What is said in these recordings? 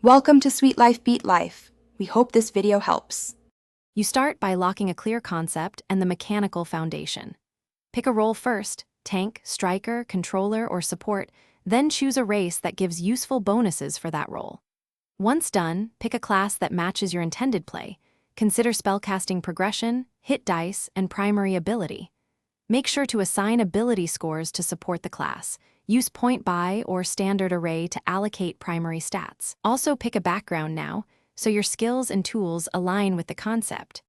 Welcome to Sweet Life Beat Life. We hope this video helps. You start by locking a clear concept and the mechanical foundation. Pick a role first: tank, striker, controller, or support, then choose a race that gives useful bonuses for that role. Once done, pick a class that matches your intended play. Consider spellcasting progression, hit dice, and primary ability. Make sure to assign ability scores to support the class. Use point buy or standard array to allocate primary stats. Also pick a background now, so your skills and tools align with the concept.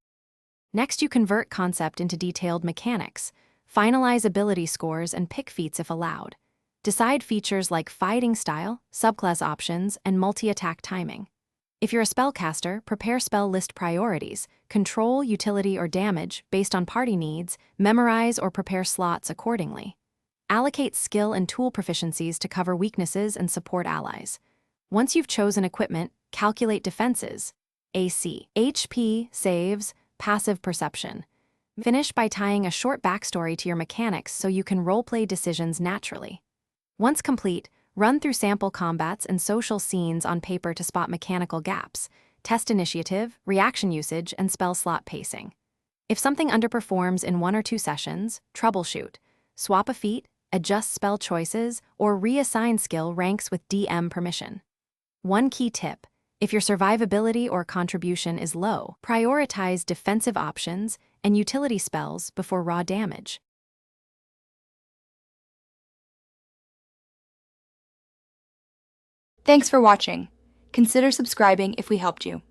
Next, you convert concept into detailed mechanics. Finalize ability scores and pick feats if allowed. Decide features like fighting style, subclass options, and multi-attack timing. If you're a spellcaster, prepare spell list priorities, control, utility, or damage based on party needs, memorize or prepare slots accordingly. Allocate skill and tool proficiencies to cover weaknesses and support allies. Once you've chosen equipment, calculate defenses, AC, HP, saves, passive perception. Finish by tying a short backstory to your mechanics so you can roleplay decisions naturally. Once complete, run through sample combats and social scenes on paper to spot mechanical gaps, test initiative, reaction usage, and spell slot pacing. If something underperforms in 1 or 2 sessions, troubleshoot, swap a feat, adjust spell choices, or reassign skill ranks with DM permission. One key tip: if your survivability or contribution is low, prioritize defensive options and utility spells before raw damage. Thanks for watching. Consider subscribing if we helped you.